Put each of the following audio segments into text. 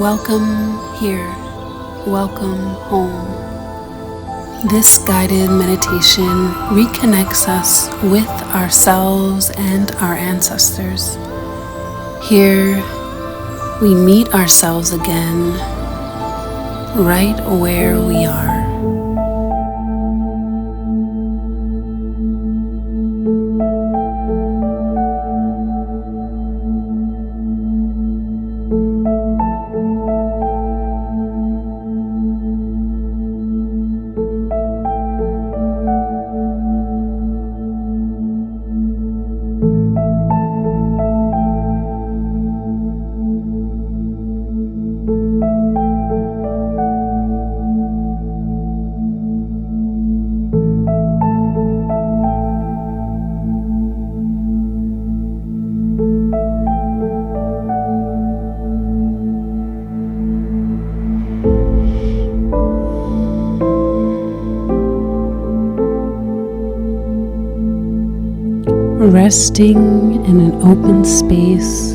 Welcome here. Welcome home. This guided meditation reconnects us with ourselves and our ancestors. Here we meet ourselves again, right where we are. Resting in an open space,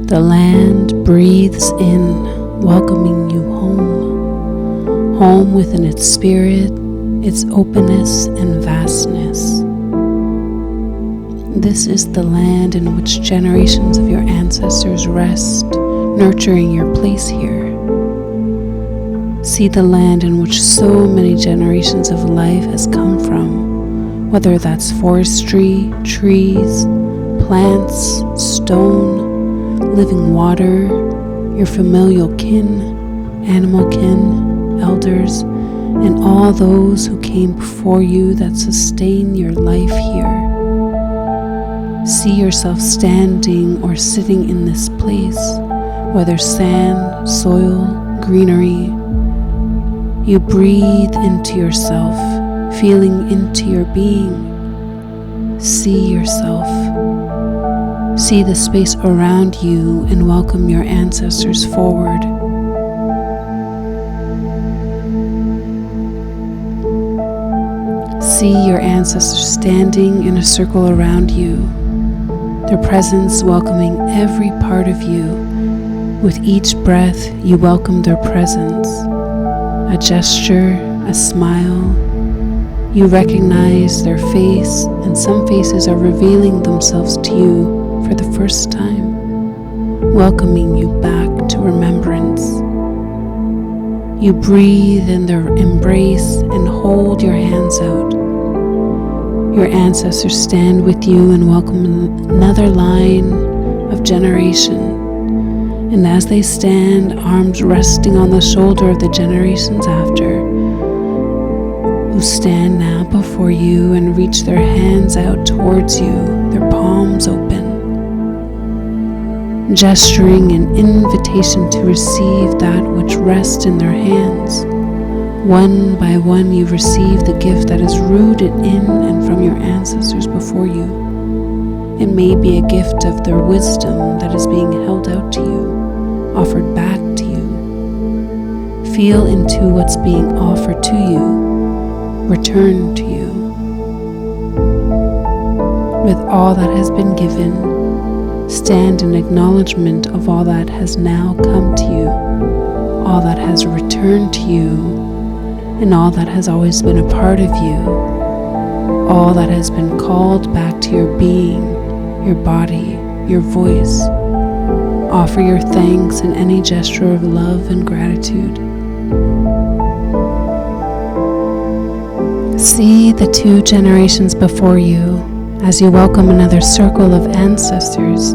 the land breathes in, welcoming you home. Home within its spirit, its openness and vastness. This is the land in which generations of your ancestors rest, nurturing your place here. See the land in which so many generations of life has come from. Whether that's forestry, trees, plants, stone, living water, your familial kin, animal kin, elders, and all those who came before you that sustain your life here. See yourself standing or sitting in this place, whether sand, soil, greenery. You breathe into yourself, feeling into your being. See yourself. See the space around you and welcome your ancestors forward. See your ancestors standing in a circle around you, their presence welcoming every part of you. With each breath, you welcome their presence. A gesture, a smile. You recognize their face, and some faces are revealing themselves to you for the first time, welcoming you back to remembrance. You breathe in their embrace and hold your hands out. Your ancestors stand with you and welcome another line of generation. And as they stand, arms resting on the shoulder of the generations after, who stand now before you and reach their hands out towards you, their palms open, gesturing an invitation to receive that which rests in their hands. One by one you receive the gift that is rooted in and from your ancestors before you. It may be a gift of their wisdom that is being held out to you, offered back to you. Feel into what's being offered to you, return to you. With all that has been given, stand in acknowledgement of all that has now come to you, all that has returned to you, and all that has always been a part of you, all that has been called back to your being, your body, your voice. Offer your thanks in any gesture of love and gratitude. See the two generations before you as you welcome another circle of ancestors.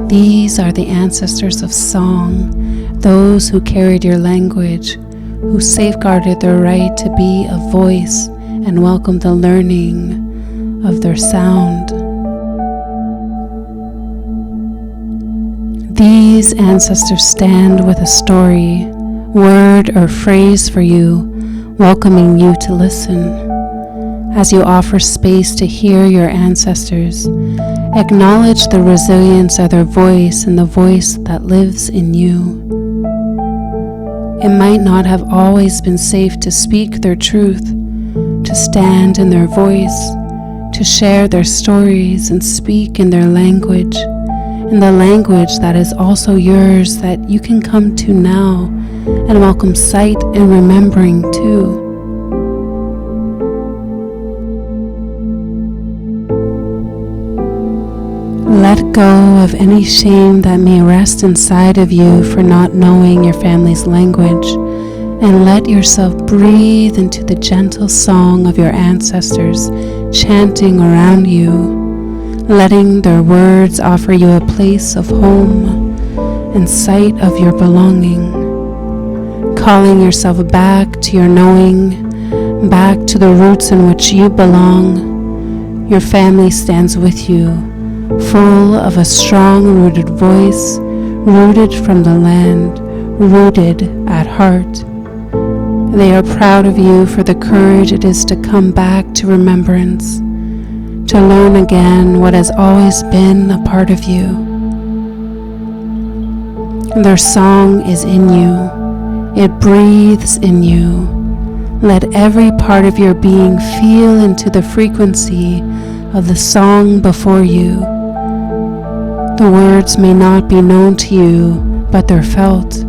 These are the ancestors of song, those who carried your language, who safeguarded their right to be a voice and welcomed the learning of their sound. These ancestors stand with a story, word or phrase for you, welcoming you to listen. As you offer space to hear your ancestors, acknowledge the resilience of their voice and the voice that lives in you. It might not have always been safe to speak their truth, to stand in their voice, to share their stories and speak in their language, in the language that is also yours, that you can come to now and welcome sight and remembering too. Let go of any shame that may rest inside of you for not knowing your family's language, and let yourself breathe into the gentle song of your ancestors chanting around you, letting their words offer you a place of home and sight of your belonging, calling yourself back to your knowing, back to the roots in which you belong. Your family stands with you, full of a strong-rooted voice, rooted from the land, rooted at heart. They are proud of you for the courage it is to come back to remembrance, to learn again what has always been a part of you. Their song is in you. It breathes in you. Let every part of your being feel into the frequency of the song before you. The words may not be known to you, but they're felt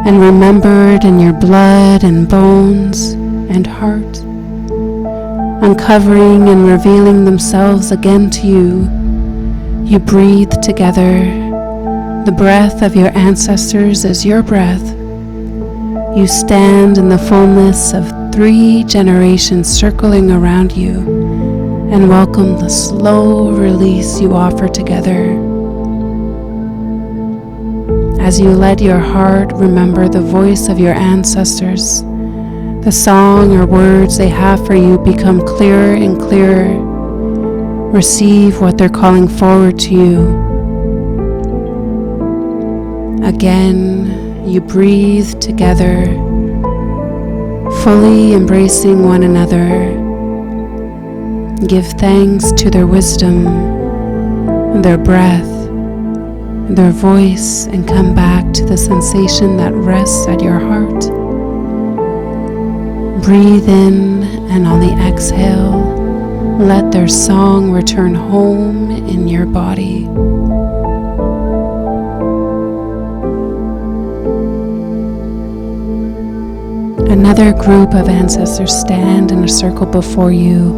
and remembered in your blood and bones and heart, uncovering and revealing themselves again to you. You breathe together. The breath of your ancestors is your breath. You stand in the fullness of 3 generations circling around you and welcome the slow release you offer together. As you let your heart remember the voice of your ancestors, the song or words they have for you become clearer and clearer. Receive what they're calling forward to you. Again, you breathe together, fully embracing one another. Give thanks to their wisdom, their breath, their voice, and come back to the sensation that rests at your heart. Breathe in, and on the exhale, let their song return home in your body. Another group of ancestors stand in a circle before you,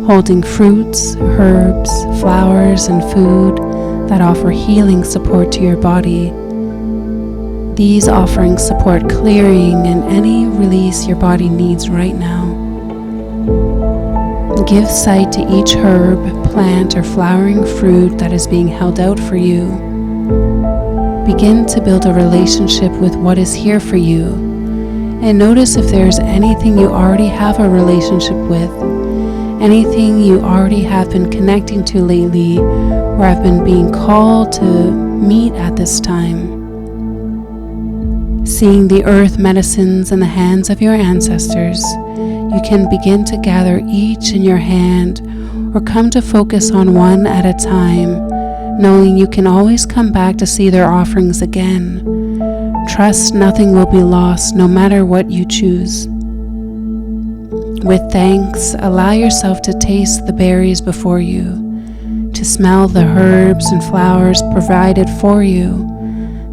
holding fruits, herbs, flowers, and food that offer healing support to your body. These offerings support clearing and any release your body needs right now. Give sight to each herb, plant, or flowering fruit that is being held out for you. Begin to build a relationship with what is here for you, and notice if there's anything you already have a relationship with, anything you already have been connecting to lately, or have been being called to meet at this time. Seeing the earth medicines in the hands of your ancestors, you can begin to gather each in your hand or come to focus on one at a time, knowing you can always come back to see their offerings again. Trust nothing will be lost no matter what you choose. With thanks, allow yourself to taste the berries before you, to smell the herbs and flowers provided for you,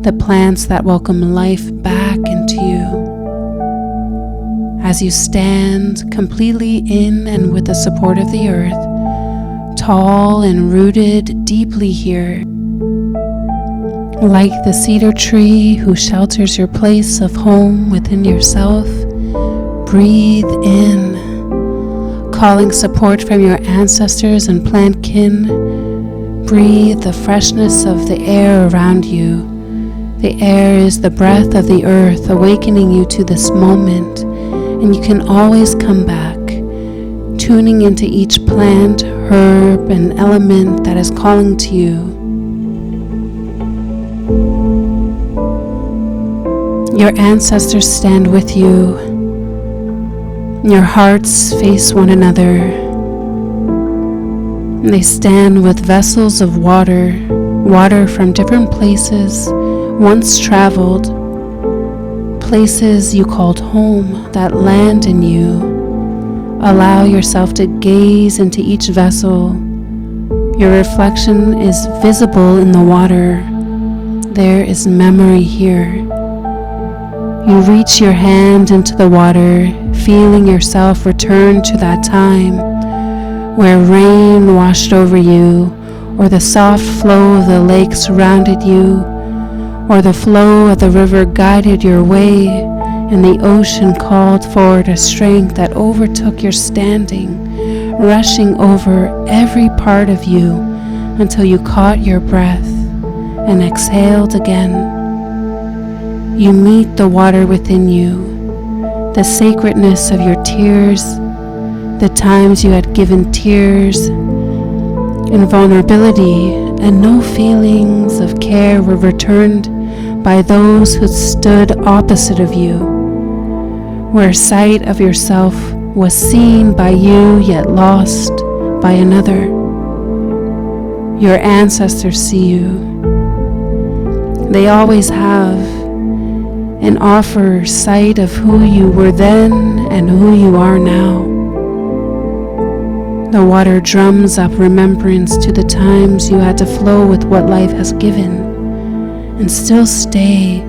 the plants that welcome life back into you. As you stand completely in and with the support of the earth, tall and rooted deeply here, like the cedar tree who shelters your place of home within yourself, breathe in, calling support from your ancestors and plant kin. Breathe the freshness of the air around you. The air is the breath of the earth, awakening you to this moment, and you can always come back, tuning into each plant, herb, and element that is calling to you. Your ancestors stand with you. Your hearts face one another. They stand with vessels of water from different places, once traveled, places you called home that land in you. Allow yourself to gaze into each vessel. Your reflection is visible in the water. There is memory here. You reach your hand into the water, feeling yourself return to that time where rain washed over you, or the soft flow of the lake surrounded you, or the flow of the river guided your way, and the ocean called forward a strength that overtook your standing, rushing over every part of you until you caught your breath and exhaled again. You meet the water within you, the sacredness of your tears, the times you had given tears in vulnerability, and no feelings of care were returned by those who stood opposite of you, where sight of yourself was seen by you yet lost by another. Your ancestors see you. They always have, and offer sight of who you were then and who you are now. The water drums up remembrance to the times you had to flow with what life has given, and still stay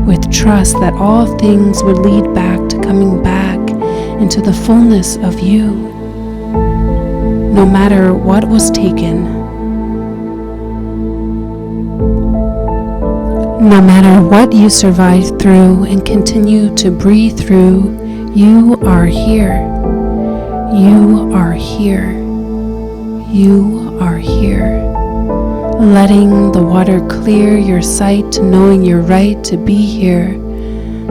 with trust that all things would lead back to coming back into the fullness of you, no matter what was taken. No matter what you survived through and continue to breathe through, you are here. You are here. You are here. Letting the water clear your sight to knowing you're right to be here,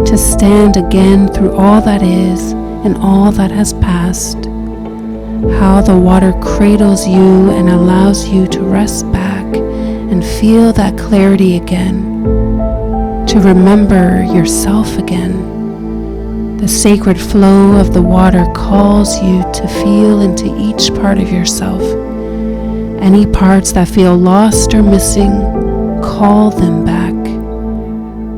to stand again through all that is and all that has passed. How the water cradles you and allows you to rest back and feel that clarity again. To remember yourself again. The sacred flow of the water calls you to feel into each part of yourself. Any parts that feel lost or missing, call them back.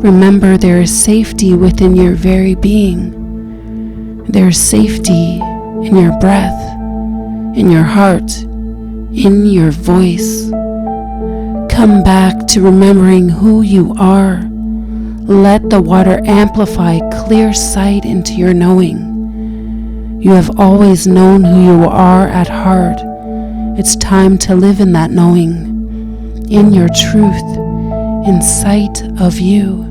Remember there is safety within your very being. There is safety in your breath, in your heart, in your voice. Come back to remembering who you are. Let the water amplify clear sight into your knowing. You have always known who you are at heart. It's time to live in that knowing, in your truth, in sight of you.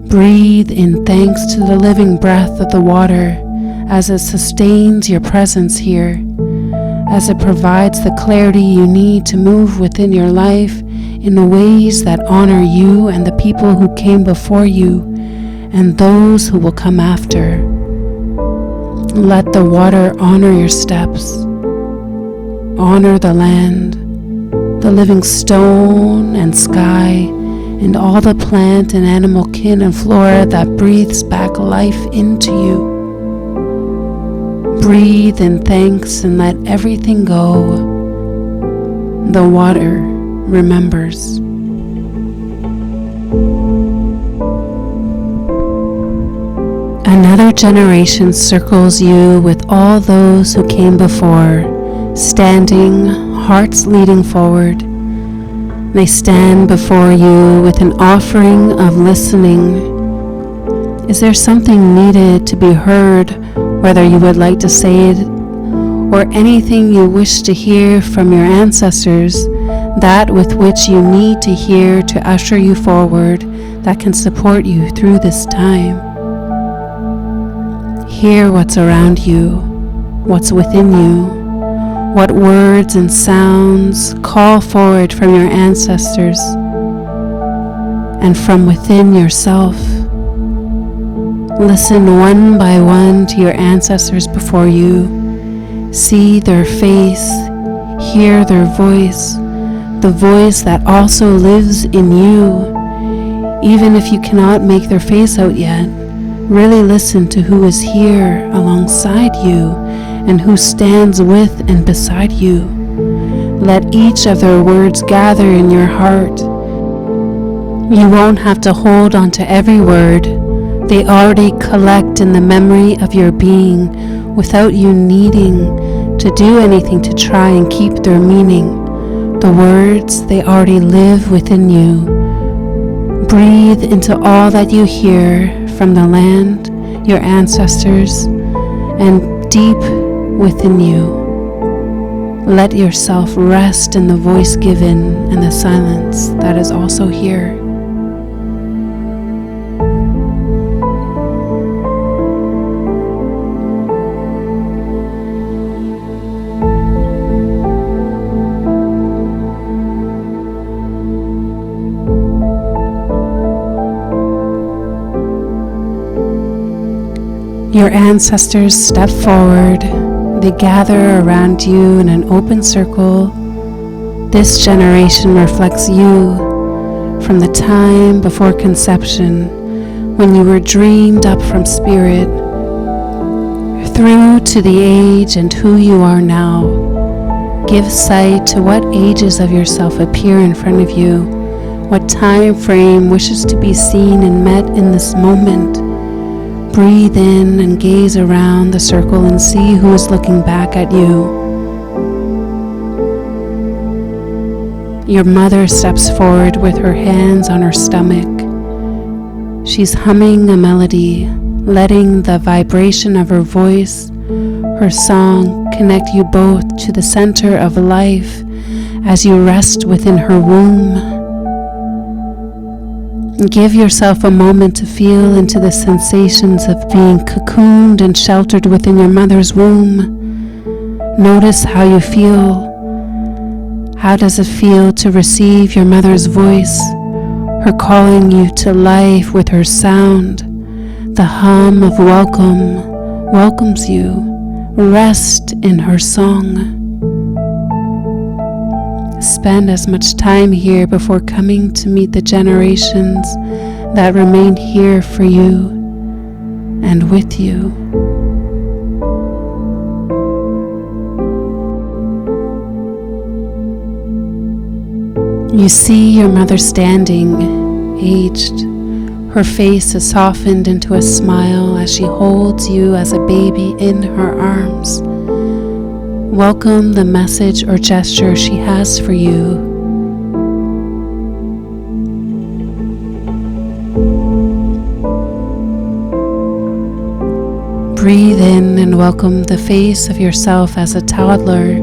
Breathe in thanks to the living breath of the water as it sustains your presence here, as it provides the clarity you need to move within your life in the ways that honor you and the people who came before you and those who will come after. Let the water honor your steps. Honor the land, the living stone and sky, and all the plant and animal kin and flora that breathes back life into you. Breathe in thanks and let everything go. The water remembers. Another generation circles you with all those who came before, standing, hearts leading forward. They stand before you with an offering of listening. Is there something needed to be heard, whether you would like to say it, or anything you wish to hear from your ancestors, that with which you need to hear to usher you forward, that can support you through this time? Hear what's around you, what's within you, what words and sounds call forward from your ancestors and from within yourself. Listen one by one to your ancestors before you. See their face, hear their voice, the voice that also lives in you. Even if you cannot make their face out yet, really listen to who is here alongside you and who stands with and beside you. Let each of their words gather in your heart. You won't have to hold on to every word. They already collect in the memory of your being without you needing to do anything to try and keep their meaning. The words, they already live within you. Breathe into all that you hear from the land, your ancestors, and deep within you. Let yourself rest in the voice given and the silence that is also here. Your ancestors step forward. They gather around you in an open circle. This generation reflects you from the time before conception, when you were dreamed up from spirit, through to the age and who you are now. Give sight to what ages of yourself appear in front of you, what time frame wishes to be seen and met in this moment. Breathe in and gaze around the circle and see who is looking back at you. Your mother steps forward with her hands on her stomach. She's humming a melody, letting the vibration of her voice, her song, connect you both to the center of life as you rest within her womb. Give yourself a moment to feel into the sensations of being cocooned and sheltered within your mother's womb. Notice how you feel. How does it feel to receive your mother's voice, her calling you to life with her sound? The hum of welcome welcomes you. Rest in her song. Spend as much time here before coming to meet the generations that remain here for you and with you. You see your mother standing, aged. Her face is softened into a smile as she holds you as a baby in her arms. Welcome the message or gesture she has for you. Breathe in and welcome the face of yourself as a toddler,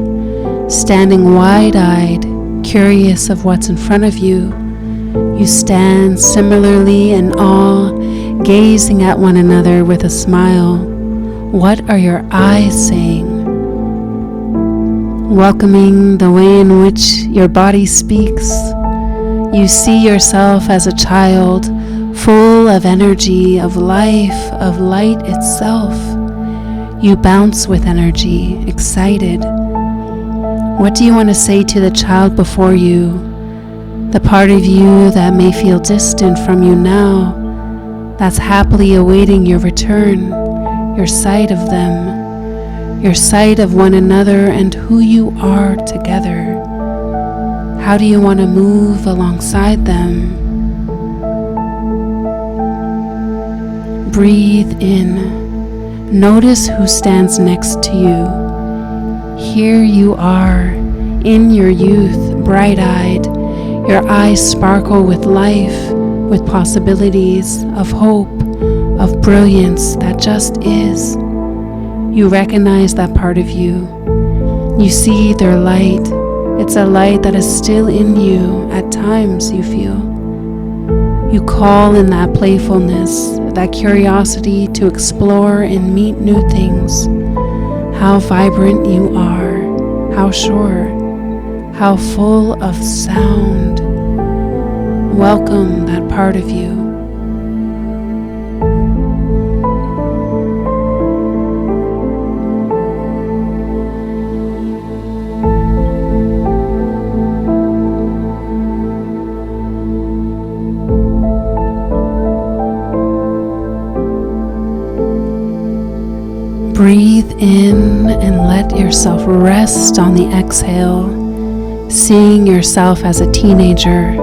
standing wide-eyed, curious of what's in front of you. You stand similarly in awe, gazing at one another with a smile. What are your eyes saying? Welcoming the way in which your body speaks. You see yourself as a child, full of energy, of life, of light itself. You bounce with energy, excited. What do you want to say to the child before you? The part of you that may feel distant from you now, that's happily awaiting your return, your sight of them. Your sight of one another and who you are together. How do you want to move alongside them? Breathe in. Notice who stands next to you. Here you are, in your youth, bright-eyed. Your eyes sparkle with life, with possibilities, of hope, of brilliance that just is. You recognize that part of you. You see their light. It's a light that is still in you at times, you feel. You call in that playfulness, that curiosity to explore and meet new things. How vibrant you are, how sure, how full of sound. Welcome that part of you. Breathe in and let yourself rest on the exhale, seeing yourself as a teenager.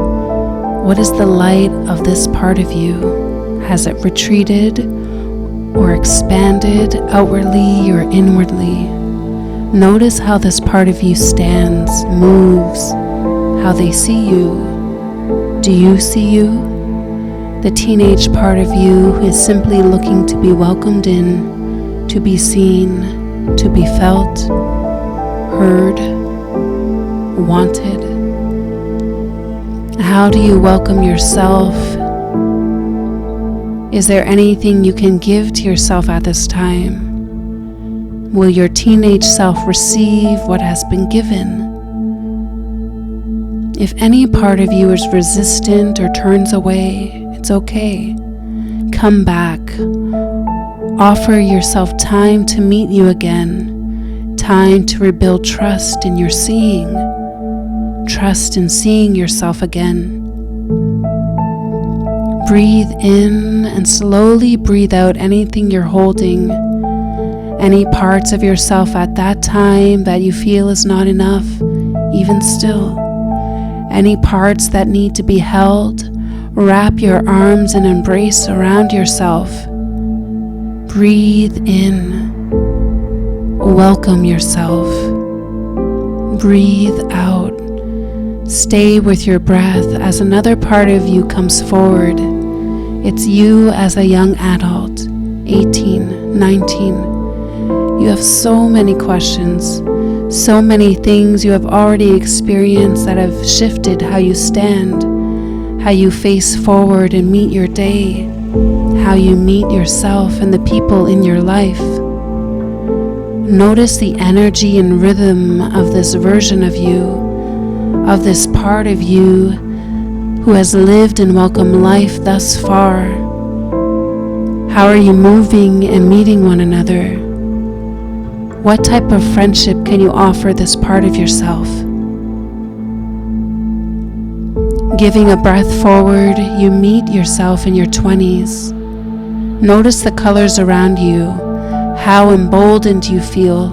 What is the light of this part of you? Has it retreated or expanded outwardly or inwardly? Notice how this part of you stands, moves, how they see you. Do you see you? The teenage part of you who is simply looking to be welcomed in, to be seen, to be felt, heard, wanted. How do you welcome yourself? Is there anything you can give to yourself at this time? Will your teenage self receive what has been given? If any part of you is resistant or turns away, it's okay. Come back. Offer yourself time to meet you again, time to rebuild trust in your seeing, trust in seeing yourself again. Breathe in and slowly breathe out anything you're holding, any parts of yourself at that time that you feel is not enough, even still. Any parts that need to be held, wrap your arms and embrace around yourself. Breathe in. Welcome yourself. Breathe out. Stay with your breath as another part of you comes forward. It's you as a young adult, 18, 19. You have so many questions, so many things you have already experienced that have shifted how you stand, how you face forward and meet your day, how you meet yourself and the people in your life. Notice the energy and rhythm of this version of you, of this part of you who has lived and welcomed life thus far. How are you moving and meeting one another? What type of friendship can you offer this part of yourself? Giving a breath forward, you meet yourself in your 20s. Notice the colors around you. How emboldened you feel.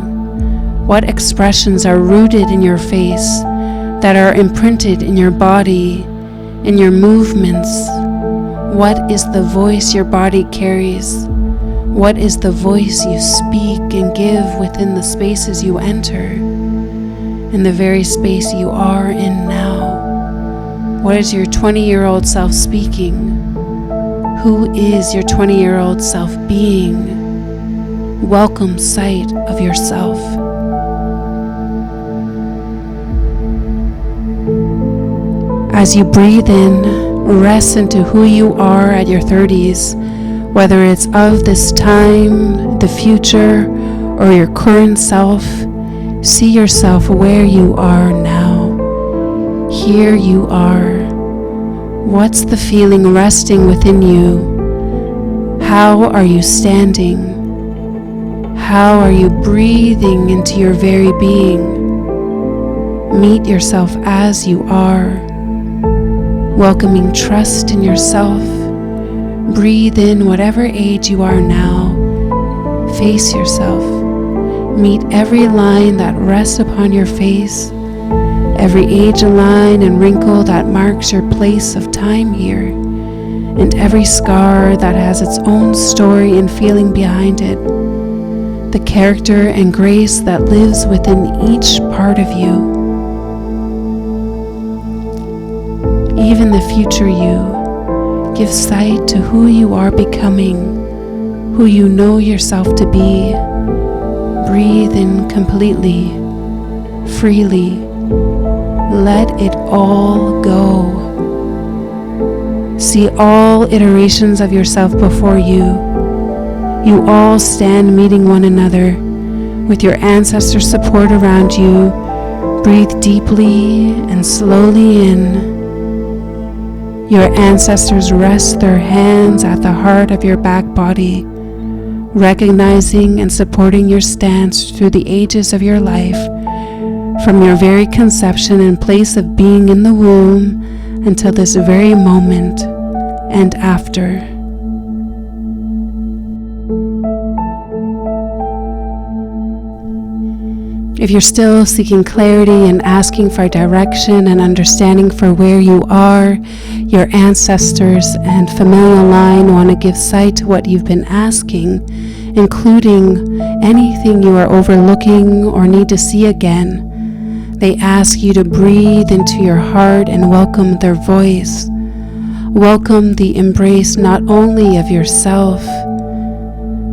What expressions are rooted in your face, that are imprinted in your body, in your movements? What is the voice your body carries? What is the voice you speak and give within the spaces you enter, in the very space you are in now? What is your 20-year-old self speaking? Who is your 20-year-old self being? Welcome sight of yourself. As you breathe in, rest into who you are at your 30s, whether it's of this time, the future, or your current self. See yourself where you are now. Here you are. What's the feeling resting within you? How are you standing? How are you breathing into your very being? Meet yourself as you are. Welcoming trust in yourself. Breathe in whatever age you are now. Face yourself. Meet every line that rests upon your face, every age line and wrinkle that marks your place of time here, and every scar that has its own story and feeling behind it, the character and grace that lives within each part of you. Even the future you, give sight to who you are becoming, who you know yourself to be. Breathe in completely, freely. Let it all go. See all iterations of yourself before you. You all stand meeting one another with your ancestors' support around you. Breathe deeply and slowly in. Your ancestors rest their hands at the heart of your back body, recognizing and supporting your stance through the ages of your life, from your very conception and place of being in the womb until this very moment and after. If you're still seeking clarity and asking for direction and understanding for where you are, your ancestors and familial line want to give sight to what you've been asking, including anything you are overlooking or need to see again. They ask you to breathe into your heart and welcome their voice. Welcome the embrace not only of yourself,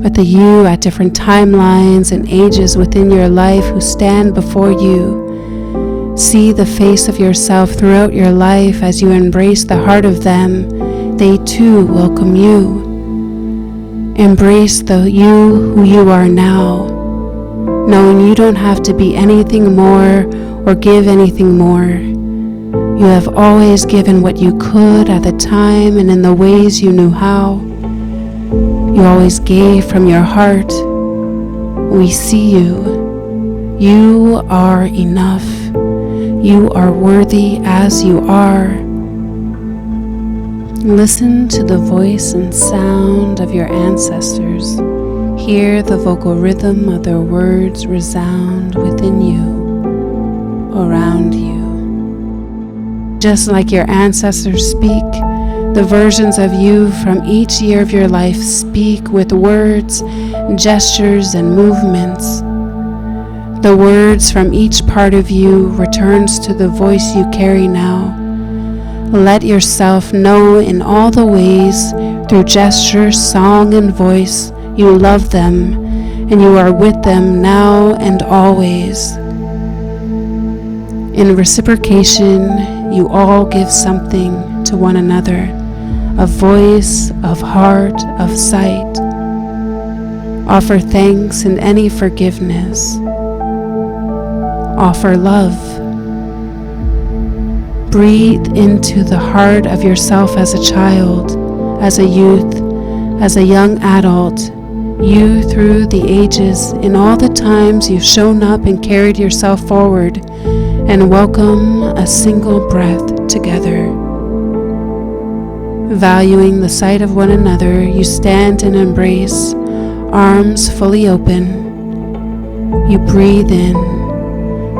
but the you at different timelines and ages within your life who stand before you. See the face of yourself throughout your life as you embrace the heart of them. They too welcome you. Embrace the you who you are now, knowing you don't have to be anything more or give anything more. You have always given what you could at the time and in the ways you knew how. You always gave from your heart. We see you. You are enough. You are worthy as you are. Listen to the voice and sound of your ancestors. Hear the vocal rhythm of their words resound within you, around you. Just like your ancestors speak, the versions of you from each year of your life speak with words, gestures, and movements. The words from each part of you returns to the voice you carry now. Let yourself know in all the ways, through gesture, song, and voice, you love them and you are with them now and always. In reciprocation, you all give something to one another, of voice, of heart, of sight. Offer thanks and any forgiveness. Offer love. Breathe into the heart of yourself as a child, as a youth, as a young adult, you through the ages, in all the times you've shown up and carried yourself forward, and welcome a single breath together. Valuing the sight of one another, you stand in embrace, arms fully open. You breathe in,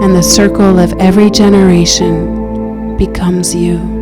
and the circle of every generation becomes you.